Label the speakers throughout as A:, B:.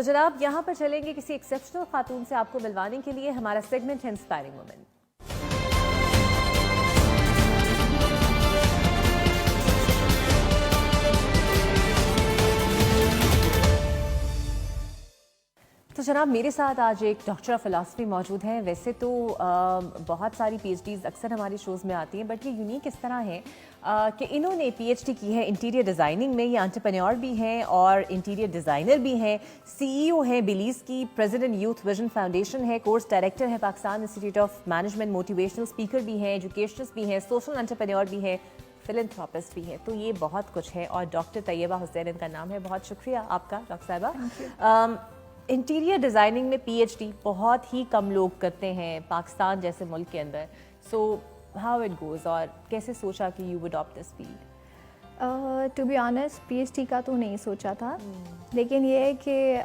A: تو جناب یہاں پر چلیں گے کسی ایکسیپشنل خاتون سے آپ کو ملوانے کے لیے. ہمارا سیگمنٹ ہے انسپائرنگ وومن. تو جناب میرے ساتھ آج ایک ڈاکٹر آف فلاسفی موجود ہیں. ویسے تو بہت ساری پی ایچ ڈیز اکثر ہمارے شوز میں آتی ہیں, بٹ یہ یونیک اس طرح ہے کہ انہوں نے پی ایچ ڈی کی ہے انٹیریئر ڈیزائننگ میں. یہ انٹرپرینیور بھی ہیں اور انٹیریئر ڈیزائنر بھی ہیں, سی ای او ہیں بلیز کی, پریزیڈنٹ یوتھ ویژن فاؤنڈیشن ہے, کورس ڈائریکٹر ہیں Pakistan institute of management, motivational speaker بھی ہیں, ایجوکیشنسٹ بھی ہیں, سوشل انٹرپرینیور بھی ہیں, فلنتھراپسٹ بھی ہیں. تو یہ بہت کچھ ہے. اور ڈاکٹر طیبہ حسین ان کا نام ہے. بہت شکریہ آپ کا ڈاکٹر صاحبہ. انٹیریئر ڈیزائننگ میں پی ایچ ڈی بہت ہی کم لوگ کرتے ہیں پاکستان جیسے ملک کے اندر. سو ہاؤ اٹ گوز, اور کیسے سوچا کہ you would adapt this field?
B: To be honest P H D کا تو نہیں سوچا تھا, لیکن یہ ہے کہ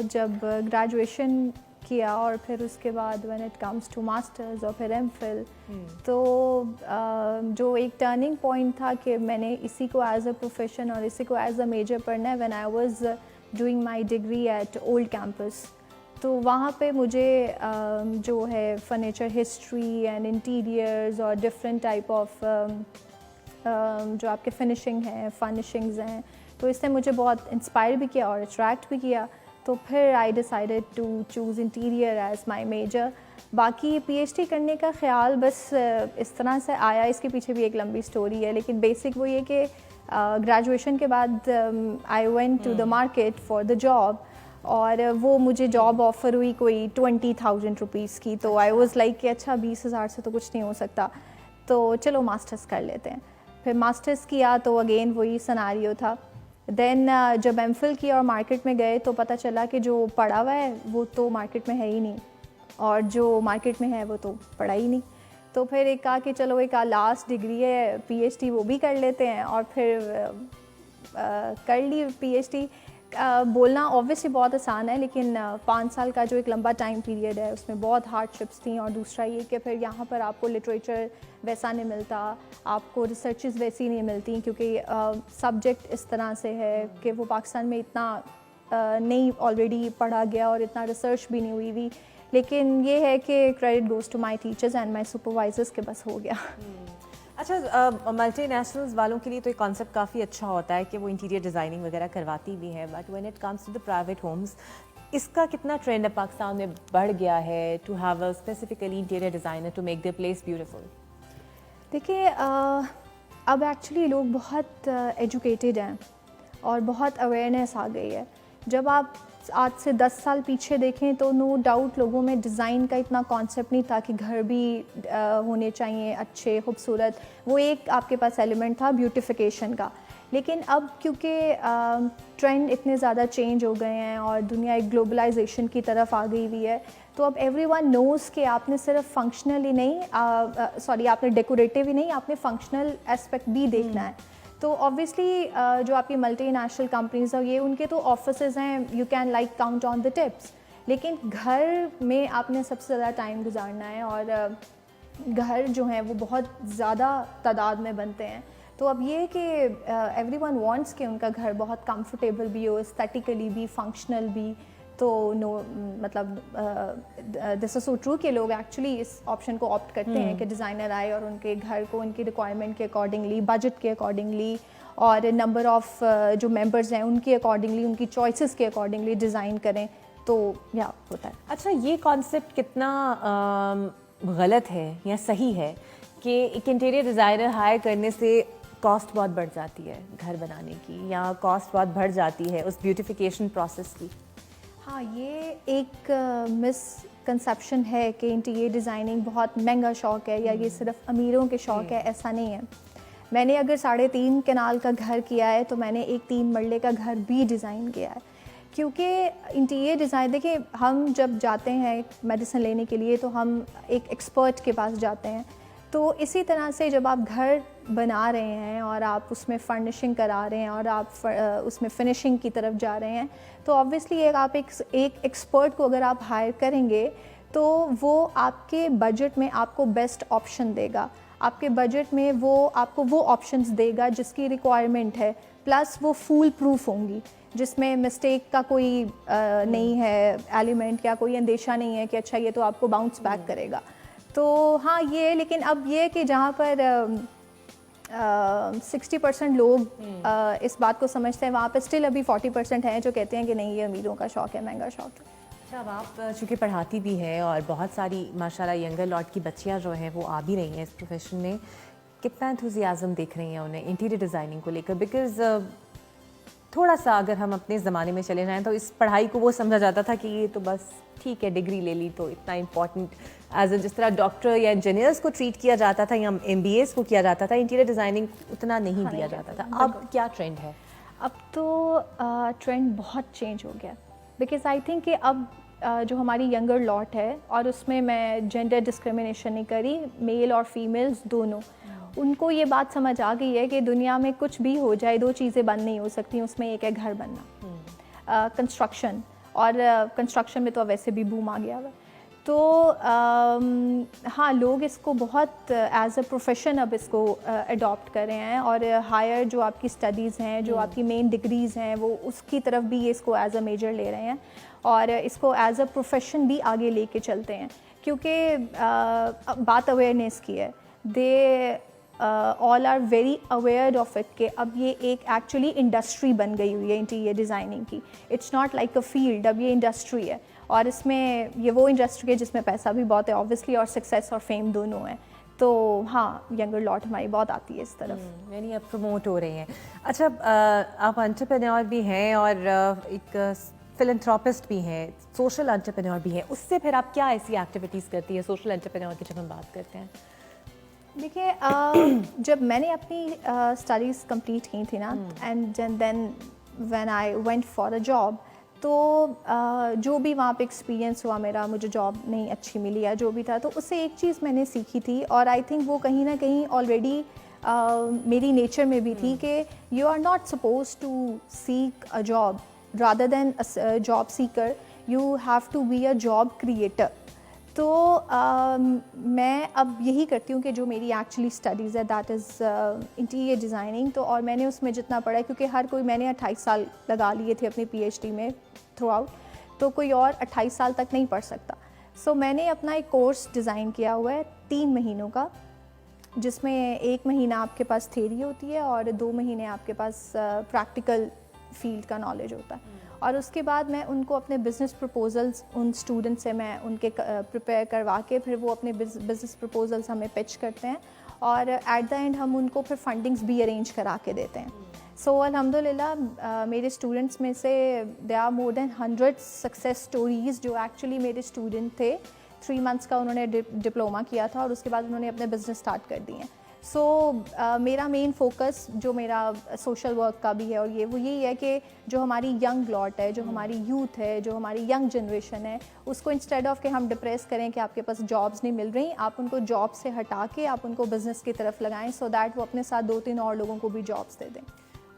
B: جب گریجویشن کیا اور پھر اس کے بعد when it comes to masters اور پھر ایم فل, تو جو ایک ٹرننگ پوائنٹ تھا کہ میں نے اسی کو ایز اے پروفیشن اور اسی کو ایز اے میجر پڑھنا ہے, when I was doing my degree at old campus. تو وہاں پہ مجھے جو ہے فرنیچر ہسٹری اینڈ انٹیریئرز اور ڈفرینٹ ٹائپ آف جو آپ کے فنشنگ ہیں, فرنشنگز ہیں, تو اس نے مجھے بہت انسپائر بھی کیا اور اٹریکٹ بھی کیا. تو پھر I decided to choose interior as my major. باقی پی ایچ ڈی کرنے کا خیال بس اس طرح سے آیا, اس کے پیچھے بھی ایک لمبی اسٹوری ہے, لیکن بیسک وہ یہ کہ گریجویشن کے بعد I went to the market for the job, اور وہ مجھے جاب آفر ہوئی کوئی 20,000 روپیز کی. تو آئی واز لائک کہ اچھا 20,000 سے تو کچھ نہیں ہو سکتا, تو چلو ماسٹرس کر لیتے ہیں. پھر ماسٹرس کیا تو اگین وہی سناریو تھا. دین جب ایم فل کیا اور مارکیٹ میں گئے تو پتہ چلا کہ جو پڑھا ہوا ہے وہ تو مارکیٹ میں ہے ہی نہیں, اور جو مارکیٹ میں ہے وہ تو پڑھا ہی نہیں. تو پھر ایک کہا کہ چلو ایک لاسٹ ڈگری ہے پی ایچ ڈی, وہ بھی کر لیتے ہیں. اور پھر کر لی پی ایچ ڈی. بولنا اوبویسلی بہت آسان ہے, لیکن 5 سال کا جو ایک لمبا ٹائم پیریڈ ہے اس میں بہت ہارڈ شپس تھیں. اور دوسرا یہ کہ پھر یہاں پر آپ کو لٹریچر ویسا نہیں ملتا, آپ کو ریسرچز ویسی نہیں ملتی, کیونکہ سبجیکٹ اس طرح سے ہے کہ وہ پاکستان میں اتنا نہیں آلریڈی پڑھا گیا اور اتنا ریسرچ بھی نہیں ہوئی ہوئی. لیکن یہ ہے کہ credit goes to my teachers and my supervisors کے بس ہو گیا.
A: اچھا, ملٹی نیشنلز والوں کے لیے تو ایک کانسیپٹ کافی اچھا ہوتا ہے کہ وہ انٹیریئر ڈیزائننگ وغیرہ کرواتی بھی ہیں, but when it comes to the private homes, اس کا کتنا ٹرینڈ اب پاکستان میں بڑھ گیا ہے to have a specifically interior designer to make their place beautiful?
B: دیکھیے اب ایکچولی لوگ بہت ایجوکیٹڈ ہیں اور بہت اویئرنیس آ گئی ہے. جب آپ آج سے 10 سال پیچھے دیکھیں تو نو ڈاؤٹ لوگوں میں ڈیزائن کا اتنا کانسیپٹ نہیں تھا کہ گھر بھی ہونے چاہیے اچھے خوبصورت. وہ ایک آپ کے پاس ایلیمنٹ تھا بیوٹیفیکیشن کا. لیکن اب کیونکہ ٹرینڈ اتنے زیادہ چینج ہو گئے ہیں اور دنیا ایک گلوبلائزیشن کی طرف آ گئی ہوئی ہے, تو اب ایوری ون نوز کہ آپ نے صرف فنکشنل ہی نہیں آپ نے ڈیکوریٹیو ہی نہیں, آپ نے فنکشنل اسپیکٹ بھی دیکھنا ہے. تو آبویسلی جو آپ کی ملٹی نیشنل کمپنیز ہیں یہ ان کے تو آفسز ہیں, you can like count on the tips, لیکن گھر میں آپ نے سب سے زیادہ ٹائم گزارنا ہے, اور گھر جو ہیں وہ بہت زیادہ تعداد میں بنتے ہیں. تو اب یہ کہ ایوری ون وانٹس کہ ان کا گھر بہت کمفرٹیبل بھی ہو, استھیٹیکلی بھی, فنکشنل بھی. تو مطلب دس از سو ٹرو کہ لوگ ایکچولی اس آپشن کو آپٹ کرتے ہیں کہ ڈیزائنر آئے اور ان کے گھر کو ان کی ریکوائرمنٹ کے اکارڈنگلی, بجٹ کے اکارڈنگلی, اور نمبر آف جو ممبرز ہیں ان کے اکارڈنگلی, ان کی چوائسیز کے اکارڈنگلی ڈیزائن کریں. تو یا ہوتا ہے.
A: اچھا, یہ کانسیپٹ کتنا غلط ہے یا صحیح ہے کہ ایک انٹیریئر ڈیزائنر ہائر کرنے سے کاسٹ بہت بڑھ جاتی ہے گھر بنانے کی, یا کاسٹ بہت بڑھ جاتی ہے اس بیوٹیفیکیشن پروسیس کی؟
B: ہاں, یہ ایک مس کنسیپشن ہے کہ انٹیریئر ڈیزائننگ بہت مہنگا شوق ہے یا یہ صرف امیروں کے شوق ہے. ایسا نہیں ہے. میں نے اگر 3.5 کنال کا گھر کیا ہے تو میں نے ایک 3 مرلے کا گھر بھی ڈیزائن کیا ہے, کیونکہ انٹیریئر ڈیزائن دیکھیں, ہم جب جاتے ہیں میڈیسن لینے کے لیے تو ہم ایک ایکسپرٹ کے پاس جاتے ہیں. تو اسی طرح سے جب آپ گھر بنا رہے ہیں اور آپ اس میں فرنشنگ کرا رہے ہیں اور آپ اس میں فنشنگ کی طرف جا رہے ہیں, تو آبویسلی آپ ایک ایکسپرٹ کو اگر آپ ہائر کریں گے تو وہ آپ کے بجٹ میں آپ کو بیسٹ آپشن دے گا. آپ کے بجٹ میں وہ آپ کو وہ آپشنس دے گا جس کی ریکوائرمنٹ ہے، پلس وہ فول پروف ہوں گی، جس میں مسٹیک کا کوئی نہیں ہے ایلیمنٹ، یا کوئی اندیشہ نہیں ہے کہ اچھا یہ تو آپ کو باؤنس بیک کرے گا. تو ہاں یہ، لیکن اب یہ کہ جہاں پر 60% لوگ اس بات کو سمجھتے ہیں، وہاں پہ اسٹل ابھی 40% ہیں جو کہتے ہیں کہ نہیں یہ امیروں کا شوق ہے، مہنگا شوق ہے.
A: اچھا، اب آپ چونکہ پڑھاتی بھی ہیں اور بہت ساری ماشاءاللہ ینگر لاٹ کی بچیاں جو ہیں وہ آ بھی رہی ہیں اس پروفیشن میں، کتنا انتھوزیازم دیکھ رہی ہیں انہیں انٹیریئر ڈیزائننگ کو لے کر؟ بیکاز تھوڑا سا اگر ہم اپنے زمانے میں چلے جائیں تو اس پڑھائی کو وہ سمجھا جاتا تھا کہ یہ تو بس ٹھیک ہے ڈگری لے لی تو اتنا امپورٹنٹ، ایز اے جس طرح ڈاکٹر یا انجینئرس کو ٹریٹ کیا جاتا تھا یا MBAs کو کیا جاتا تھا، انٹیریئر ڈیزائننگ اتنا نہیں دیا جاتا تھا. اب کیا ٹرینڈ ہے؟
B: اب تو ٹرینڈ بہت چینج ہو گیا، بیکاز آئی تھنک کہ اب جو ہماری ینگر لاٹ ہے، اور اس میں میں جینڈر ڈسکریمنیشن نہیں کری، میل اور فیمیلز دونوں، ان کو یہ بات سمجھ آ گئی ہے کہ دنیا میں کچھ بھی ہو جائے، دو چیزیں بند نہیں ہو سکتی، اس میں ایک ہے گھر بننا، کنسٹرکشن، اور کنسٹرکشن میں تو ویسے بھی بوم آ گیا ہوا. تو ہاں لوگ اس کو بہت ایز اے پروفیشن اب اس کو اڈاپٹ کر رہے ہیں، اور ہائر جو آپ کی اسٹڈیز ہیں، جو آپ کی مین ڈگریز ہیں، وہ اس کی طرف بھی اس کو ایز اے میجر لے رہے ہیں، اور اس کو ایز اے پروفیشن بھی آگے لے کے چلتے ہیں. کیونکہ بات اویئرنیس کی ہے، they all are very aware of it کہ اب یہ ایک ایکچولی انڈسٹری بن گئی ہوئی ہے انٹیریئر ڈیزائننگ کی. It's not like a field, اب یہ انڈسٹری ہے، اور اس میں یہ وہ انڈسٹری ہے جس میں پیسہ بھی بہت ہے اوبویسلی، اور سکسیس اور فیم دونوں ہیں. تو ہاں ینگر لاٹ ہماری بہت آتی ہے اس طرف،
A: یعنی اب پروموٹ ہو رہے ہیں. اچھا، آپ انٹرپرینور بھی ہیں اور ایک فلنتھراپسٹ بھی ہیں، سوشل انٹرپرینور بھی ہیں. اس سے پھر آپ کیا ایسی ایکٹیویٹیز کرتی ہیں سوشل انٹرپرینور کی جب ہم بات کرتے ہیں؟
B: دیکھیے جب میں نے اپنی اسٹڈیز کمپلیٹ کی تھی نا، and then when I went for a job, تو جو بھی وہاں پہ ایکسپیرینس ہوا میرا، مجھے جاب نہیں اچھی ملی یا جو بھی تھا، تو اس سے ایک چیز میں نے سیکھی تھی، اور آئی تھنک وہ کہیں نہ کہیں آلریڈی میری نیچر میں بھی تھی، کہ you are not suppose to seek a job rather than job seeker, you have to be a job creator. تو میں اب یہی کرتی ہوں کہ جو میری ایکچولی اسٹڈیز ہے دیٹ از انٹیریئر ڈیزائننگ. تو اور میں نے اس میں جتنا پڑھا ہے، کیونکہ ہر کوئی، میں نے 28 سال لگا لیے تھے اپنی PhD میں تھرو آؤٹ، تو کوئی اور 28 سال تک نہیں پڑھ سکتا. سو میں نے اپنا ایک کورس ڈیزائن کیا ہوا ہے 3 مہینوں کا، جس میں 1 مہینہ آپ کے پاس تھیوری ہوتی ہے اور 2 مہینے آپ کے پاس پریکٹیکل فیلڈ کا نالج ہوتا ہے. اور اس کے بعد میں ان کو اپنے بزنس پرپوزلس ان اسٹوڈنٹ سے میں ان کے پریپیئر کروا کے، پھر وہ اپنے بزنس پرپوزلس ہمیں پچ کرتے ہیں، اور ایٹ دا اینڈ ہم ان کو پھر فنڈنگس بھی ارینج کرا کے دیتے ہیں. سو الحمد للہ میرے اسٹوڈنٹس میں سے they are more than 100 success stories جو ایکچولی میرے اسٹوڈنٹ تھے. 3 منتھس کا انہوں نے ڈپلوما کیا تھا، اور اس کے بعد انہوں نے اپنے بزنس اسٹارٹ کر دیے ہیں. سو میرا مین فوکس جو میرا سوشل ورک کا بھی ہے، اور وہ یہی ہے کہ جو ہماری ینگ لاٹ ہے، جو ہماری یوتھ ہے، جو ہماری ینگ جنریشن ہے، اس کو انسٹیڈ آف کہ ہم ڈپریس کریں کہ آپ کے پاس جابس نہیں مل رہی، آپ ان کو جاب سے ہٹا کے آپ ان کو بزنس کی طرف لگائیں، سو دیٹ وہ اپنے ساتھ 2-3 اور لوگوں کو بھی جابس دے دیں.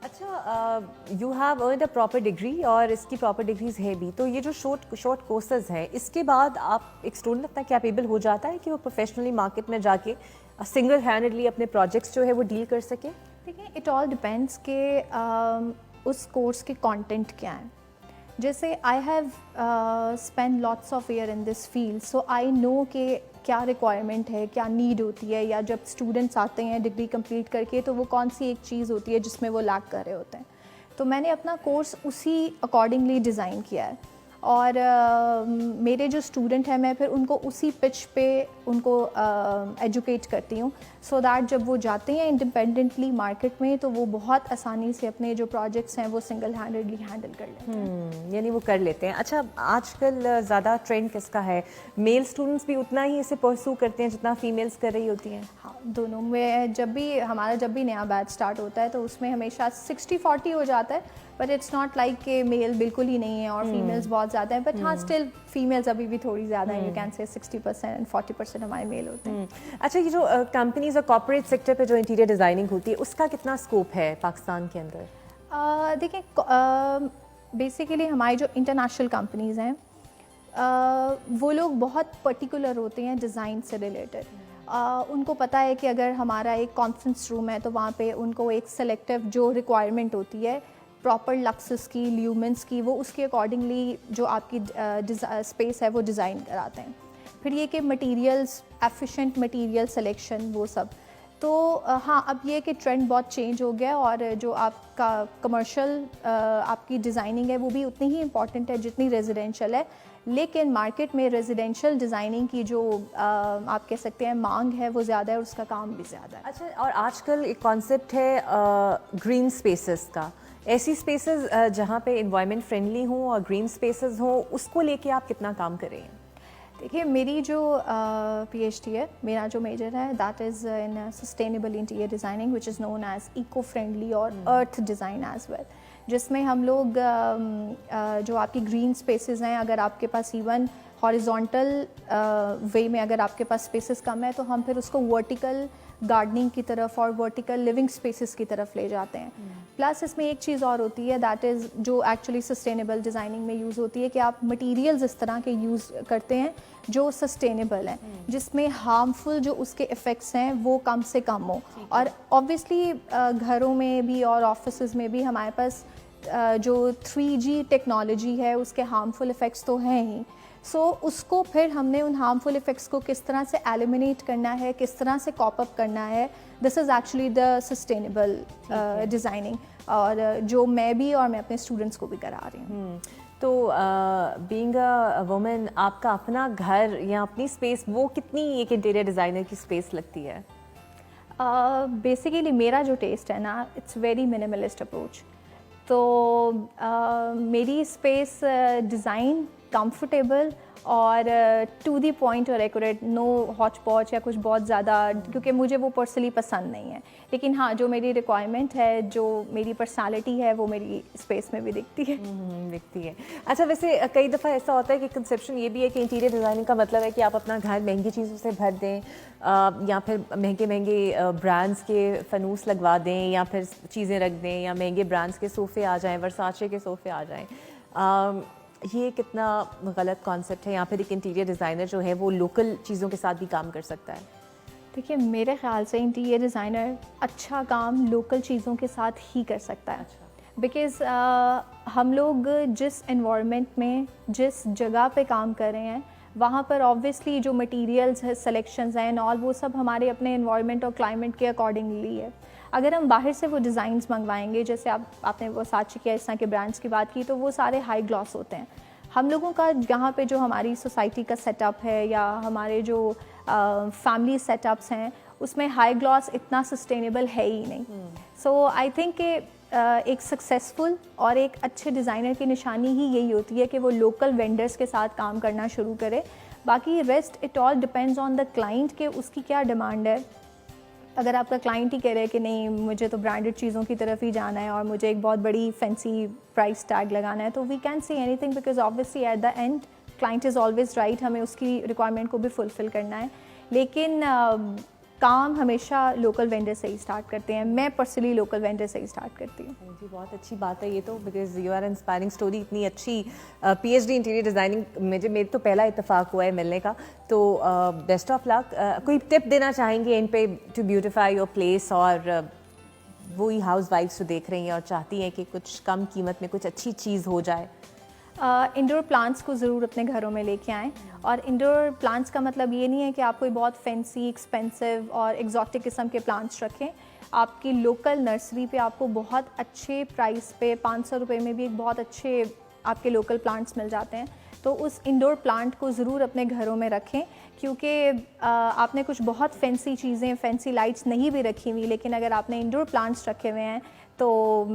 A: اچھا، you have earned a proper degree, اور اس کی پراپر ڈگریز ہے بھی، تو یہ جو شارٹ کورسز ہیں، اس کے بعد آپ ایک اسٹوڈنٹ اتنا کیپیبل ہو جاتا ہے کہ وہ پروفیشنلی مارکیٹ میں جا کے سنگل ہینڈلی اپنے پروجیکٹس جو ہے وہ ڈیل کر سکے؟
B: دیکھیں اٹ آل ڈپینڈس کہ اس کورس کے کانٹینٹ کیا ہیں. جیسے I have spend lots of year in this field, so I know کہ کیا ریکوائرمنٹ ہے، کیا نیڈ ہوتی ہے، یا جب اسٹوڈنٹس آتے ہیں ڈگری کمپلیٹ کر کے تو وہ کون سی ایک چیز ہوتی ہے جس میں وہ لیک کر رہے ہوتے ہیں. تو میں نے اپنا کورس اسی اکارڈنگلی ڈیزائن کیا ہے، اور میرے جو اسٹوڈنٹ ہیں میں پھر ان کو اسی پچ پہ ان کو ایجوکیٹ کرتی ہوں، سو دیٹ جب وہ جاتے ہیں انڈیپینڈنٹلی مارکیٹ میں تو وہ بہت آسانی سے اپنے جو پروجیکٹس ہیں وہ سنگل ہینڈڈلی ہینڈل کر لیتے ہیں.
A: یعنی وہ کر لیتے ہیں. اچھا، آج کل زیادہ ٹرینڈ کس کا ہے؟ میل اسٹوڈنٹس بھی اتنا ہی اسے پرسو کرتے ہیں جتنا فیمیلس کر رہی ہوتی ہیں؟
B: ہاں دونوں میں. ہمارا جب بھی نیا بیچ اسٹارٹ ہوتا ہے تو اس میں ہمیشہ 60-40 ہو جاتا ہے، بٹ اٹس ناٹ لائک کہ میل بالکل ہی نہیں ہے اور فیمیلز بہت زیادہ ہیں، بٹ ہاں اسٹل فیمیلز ابھی بھی تھوڑی زیادہ ہیں. یو کین سے 60% 40% ہمارے میل ہوتے ہیں.
A: اچھا، یہ جو کمپنیز اور کارپوریٹ سیکٹر پہ جو انٹیریئر ڈیزائننگ ہوتی ہے اس کا کتنا اسکوپ ہے پاکستان کے اندر؟
B: دیکھیں بیسیکلی ہماری جو انٹرنیشنل کمپنیز ہیں وہ لوگ بہت پرٹیکولر ہوتے ہیں ڈیزائن سے ریلیٹڈ. ان کو پتہ ہے کہ اگر ہمارا ایک کانفرنس روم ہے تو وہاں پہ ان کو ایک سلیکٹیو جو ریکوائرمنٹ ہوتی ہے پراپر لکسس کی, لیومنس کی, وہ اس کے اکارڈنگلی جو آپ کی اسپیس ہے وہ ڈیزائن کراتے ہیں. پھر یہ کہ مٹیریلز, ایفیشینٹ مٹیریل سلیکشن, وہ سب. تو ہاں اب یہ کہ ٹرینڈ بہت چینج ہو گیا, اور جو آپ کا کمرشل آپ کی ڈیزائننگ ہے وہ بھی اتنی ہی امپورٹنٹ ہے جتنی ریزیڈینشیل ہے. لیکن مارکیٹ میں ریزیڈینشیل ڈیزائننگ کی جو آپ کہہ سکتے ہیں مانگ ہے وہ زیادہ ہے, اور اس کا کام بھی زیادہ ہے.
A: اچھا, اور آج کل ایک کانسیپٹ ہے گرین اسپیسز کا. ایسی اسپیسز جہاں پہ انوائرمنٹ فرینڈلی ہوں اور گرین اسپیسز ہوں, اس کو لے کے آپ کتنا کام کر رہے ہیں؟
B: دیکھیے میری جو پی ایچ ڈی ہے, میرا جو میجر ہے that is in sustainable interior designing which is known as eco friendly اور ارتھ ڈیزائن ایز ویل, جس میں ہم لوگ جو آپ کی گرین اسپیسز ہیں, اگر آپ کے پاس ایون ہاریزونٹل وے میں اگر آپ کے پاس اسپیسز کم ہے تو ہم پھر اس کو ورٹیکل گارڈننگ کی طرف اور ورٹیکل لیونگ اسپیسز کی طرف لے جاتے ہیں. پلس اس میں ایک چیز اور ہوتی ہے دیٹ از جو ایکچولی سسٹینیبل ڈیزائننگ میں یوز ہوتی ہے کہ آپ مٹیریلز اس طرح کے یوز کرتے ہیں جو سسٹینیبل ہیں, جس میں ہارمفل جو اس کے افیکٹس ہیں وہ کم سے کم ہوں. اور آبویسلی گھروں میں بھی اور آفیسز میں بھی ہمارے پاس جو 3G ٹیکنالوجی ہے اس کے ہارمفل افیکٹس تو ہیں ہی. سو اس کو پھر ہم نے ان ہارمفل افیکٹس کو کس طرح سے ایلیمینیٹ کرنا ہے, کس طرح سے کاپ اپ کرنا ہے, this is actually the sustainable designing, اور جو میں بھی اور میں اپنے اسٹوڈنٹس کو بھی کرا رہی ہوں.
A: تو بینگ اے وومن, آپ کا اپنا گھر یا اپنی اسپیس وہ کتنی ایک انٹیریئر ڈیزائنر کی اسپیس لگتی ہے؟
B: بیسیکلی میرا جو ٹیسٹ ہے نا, اٹس ویری منیملسٹ اپروچ. تو میری اسپیس ڈیزائن کمفرٹیبل اور ٹو دی پوائنٹ اور ایکوریٹ, نو ہاچ پاچ یا کچھ بہت زیادہ, کیونکہ مجھے وہ پرسنلی پسند نہیں ہے. لیکن ہاں جو میری ریکوائرمنٹ ہے, جو میری پرسنالٹی ہے, وہ میری اسپیس میں بھی دکھتی ہے.
A: دکھتی ہے. اچھا, ویسے کئی دفعہ ایسا ہوتا ہے کہ کنسیپشن یہ بھی ہے کہ انٹیریئر ڈیزائننگ کا مطلب ہے کہ آپ اپنا گھر مہنگی چیزوں سے بھر دیں, یا پھر مہنگے مہنگے برانڈس کے فانوس لگوا دیں, یا پھر چیزیں رکھ دیں, یا مہنگے برانڈس کے صوفے آ جائیں, ورساچے کے صوفے آ جائیں. یہ کتنا غلط کانسیپٹ ہے؟ یا پھر ایک انٹیریئر ڈیزائنر جو ہے وہ لوکل چیزوں کے ساتھ بھی کام کر سکتا ہے؟
B: دیکھیے میرے خیال سے انٹیریئر ڈیزائنر اچھا کام لوکل چیزوں کے ساتھ ہی کر سکتا ہے. بیکاز ہم لوگ جس انوائرمنٹ میں جس جگہ پہ کام کر رہے ہیں وہاں پر آبویسلی جو مٹیریلز سلیکشنز ہیں اور وہ سب ہمارے اپنے انوائرمنٹ اور کلائمیٹ کے اکارڈنگلی ہے. اگر ہم باہر سے وہ ڈیزائنز منگوائیں گے, جیسے آپ نے وہ ساتھ کیا اس طرح کے برانڈس کی بات کی, تو وہ سارے ہائی گلاس ہوتے ہیں. ہم لوگوں کا یہاں پہ جو ہماری سوسائٹی کا سیٹ اپ ہے یا ہمارے جو فیملی سیٹ اپس ہیں اس میں ہائی گلاس اتنا سسٹینیبل ہے ہی نہیں. سو آئی تھنک کہ ایک سکسیزفل اور ایک اچھے ڈیزائنر کی نشانی ہی یہی ہوتی ہے کہ وہ لوکل وینڈرز کے ساتھ کام کرنا شروع کرے. باقی rest it all depends on the client کہ اس کی کیا ڈیمانڈ ہے. اگر آپ کا کلائنٹ ہی کہہ رہے کہ نہیں مجھے تو برانڈڈ چیزوں کی طرف ہی جانا ہے اور مجھے ایک بہت بڑی فینسی پرائس ٹیگ لگانا ہے, تو we can see any thing, because obviously at the and client is always right, ہمیں اس کی ریکوائرمنٹ کو بھی فلفل کرنا ہے. لیکن کام ہمیشہ لوکل وینڈر سے ہی اسٹارٹ کرتے ہیں. میں پرسنلی لوکل وینڈر سے ہی اسٹارٹ کرتی ہوں.
A: جی بہت اچھی بات ہے یہ تو, because you are inspiring story. اتنی اچھی P H D interior designing میرے تو پہلا اتفاق ہوا ہے ملنے کا, تو بیسٹ آف لک. کوئی ٹپ دینا چاہیں گے ان پہ ٹو بیوٹیفائی یور پلیس, اور وہی ہاؤس وائفس جو دیکھ رہی ہیں اور چاہتی ہیں کہ کچھ کم قیمت میں کچھ اچھی چیز ہو جائے؟
B: انڈور پلانٹس کو ضرور اپنے گھروں میں لے کے آئیں. اور انڈور پلانٹس کا مطلب یہ نہیں ہے کہ آپ کوئی بہت فینسی ایکسپینسو اور ایگزاٹک قسم کے پلانٹس رکھیں. آپ کی لوکل نرسری پہ آپ کو بہت اچھے پرائس پہ 500 روپے میں بھی ایک بہت اچھے آپ کے لوکل پلانٹس مل جاتے ہیں. تو اس انڈور پلانٹ کو ضرور اپنے گھروں میں رکھیں, کیونکہ آپ نے کچھ بہت فینسی چیزیں, فینسی لائٹس نہیں بھی رکھی ہوئی, لیکن اگر آپ نے انڈور پلانٹس رکھے ہوئے ہیں تو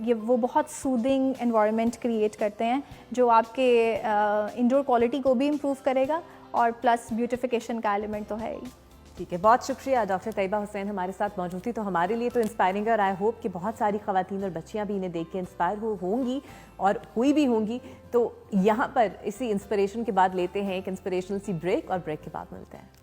B: یہ وہ بہت سودنگ انوائرمنٹ کریٹ کرتے ہیں جو آپ کے انڈور کوالٹی کو بھی امپروو کرے گا, اور پلس بیوٹیفیکیشن کا ایلیمنٹ تو ہے ہی.
A: ٹھیک ہے, بہت شکریہ. ڈاکٹر طیبہ حسین ہمارے ساتھ موجود تھی, تو ہمارے لیے تو انسپائرنگ ہے, اور آئی ہوپ کہ بہت ساری خواتین اور بچیاں بھی انہیں دیکھ کے انسپائر ہوں گی اور ہوئی بھی ہوں گی. تو یہاں پر اسی انسپریشن کے بعد لیتے ہیں ایک انسپریشنل سی بریک, اور بریک کے بعد ملتے ہیں.